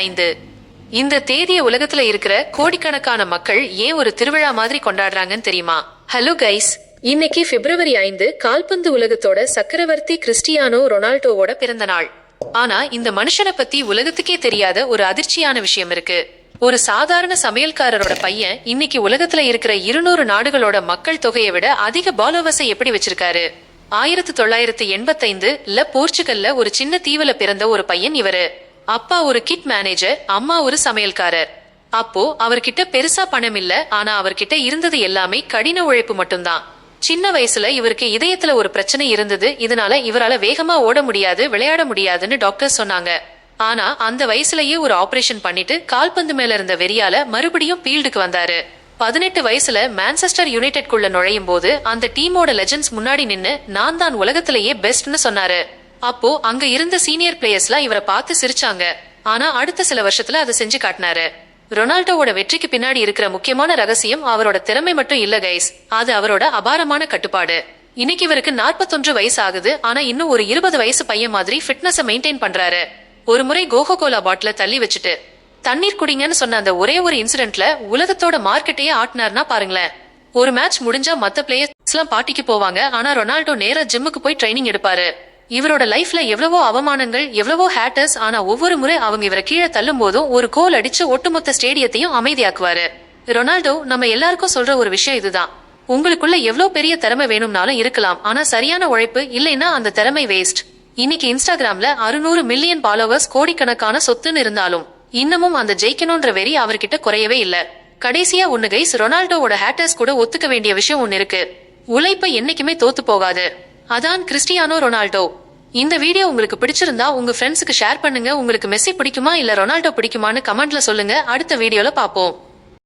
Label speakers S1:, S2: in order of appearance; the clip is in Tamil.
S1: 5. இந்த தேதிய உலகத்துல இருக்கிற கோடிக்கணக்கான மக்கள் ஏன் ஒரு திருவிழா மாதிரி கொண்டாடுறாங்கன்னு தெரியுமா? ஹலோ கைஸ், இன்னைக்கு பிப்ரவரி 5 கால்பந்து உலகத்தோட சக்கரவர்த்தி கிறிஸ்டியானோ ரொனால்டோவோட பிறந்த நாள். ஆனா இந்த மனுஷனை பத்தி உலகத்துக்கே தெரியாத ஒரு அதிர்ச்சியான விஷயம் இருக்கு. ஒரு சாதாரண சமையல்காரரோட பையன் இன்னைக்கு உலகத்துல இருக்கிற 200 நாடுகளோட மக்கள் தொகையை விட அதிக பாலோவர்ஸை எப்படி வச்சிருக்காரு? 1985 போர்ச்சுகல்ல ஒரு சின்ன தீவுல பிறந்த ஒரு பையன் இவரு. அப்பா ஒரு கிட் மேனேஜர், அம்மா ஒரு சமையல்காரர். அப்போ அவர்கிட்ட பெருசா பணம் இல்ல, ஆனா அவர்கிட்ட இருந்தது எல்லாமே கடின உழைப்பு மட்டும்தான். சின்ன வயசுல இவருக்கு இதயத்துல ஒரு பிரச்சனை இருந்தது. இதனால இவரால வேகமா ஓட முடியாது, விளையாட முடியாதுன்னு டாக்டர் சொன்னாங்க. ஆனா அந்த வயசுலயே ஒரு ஆபரேஷன் பண்ணிட்டு கால்பந்து மேல இருந்த வெறியால மறுபடியும் ஃபீல்டுக்கு வந்தாரு. 18 வயசுல மான்செஸ்டர் யுனைடெட்குள்ள நுழையும் போது அந்த டீமோட லெஜெண்ட்ஸ் முன்னாடி நின்னு நான் தான் உலகத்திலேயே பெஸ்ட்னு சொன்னாரு. அப்போ அங்க இருந்த சீனியர் பிளேயர்ஸ்லாம் இவரை பார்த்து சிரிச்சாங்க. ஆனா அடுத்த சில வருஷத்துல அதை செஞ்சு காட்டினாரு. ரொனால்டோவோட வெற்றிக்கு பின்னாடி இருக்கிற முக்கியமான ரகசியம் அவரோட திறமை மட்டும் இல்ல கைஸ், அது அவரோட அபாரமான கட்டுப்பாடு. இன்னைக்கு இவருக்கு 41 வயசு ஆகுது, ஆனா இன்னும் ஒரு 20 வயசு பையன் மாதிரி ஃபிட்னஸ மெயின்டைன் பண்றாரு. ஒரு முறை கோகோ கோலா பாட்டில தள்ளி வச்சுட்டு தண்ணீர் குடிங்கன்னு சொன்ன அந்த ஒரே ஒரு இன்சிடென்ட்ல உலகத்தோட மார்க்கெட்டையே ஆட்டினார்னா பாருங்களேன். ஒரு மேட்ச் முடிஞ்சா மத்த பிளேயர்ஸ் எல்லாம் பார்ட்டிக்கு போவாங்க, ஆனா ரொனால்டோ நேரா ஜிம்முக்கு போய் ட்ரைனிங் எடுப்பாரு. இவரோட லைஃப்ல எவ்வளவோ அவமானங்கள், எவ்வளவோ ஹேட்டர்ஸ், ஆனா ஒவ்வொரு முறை அவங்க இவரை கீழே தள்ளும் போதும் ஒரு கோல் அடிச்சு ஒட்டுமொத்த ஸ்டேடியத்தையும் அமைதியாக்குவாரு. ரொனால்டோ நம்ம எல்லாருக்கும் சொல்ற ஒரு விஷயம் இதுதான். உங்களுக்குள்ள எவ்வளவு பெரிய திறமை வேணும்னாலும் இருக்கலாம், ஆனா சரியான உழைப்பு இல்லைன்னா அந்த திறமை வேஸ்ட். இன்னைக்கு இன்ஸ்டாகிராம்ல 600 மில்லியன் ஃபாலோவர்ஸ், கோடிக்கணக்கான சொத்துன்னு இருந்தாலும் இன்னமும் அந்த ஜெயிக்கணும்ன்ற வெறி அவர்கிட்ட குறையவே இல்ல. கடைசியா ஒண்ணு கைஸ், ரொனால்டோவோட ஹேட்டர்ஸ் கூட ஒத்துக்க வேண்டிய விஷயம் ஒன்னு இருக்கு. உழைப்பு என்னைக்குமே தோத்து போகாது. அதான் கிறிஸ்டியானோ ரொனால்டோ. இந்த வீடியோ உங்களுக்கு பிடிச்சிருந்தா உங்க ஃப்ரெண்ட்ஸுக்கு ஷேர் பண்ணுங்க. உங்களுக்கு மெஸ்ஸி பிடிக்குமா இல்ல ரொனால்டோ பிடிக்குமான்னு கமெண்ட்ல சொல்லுங்க. அடுத்த வீடியோல பாப்போம்.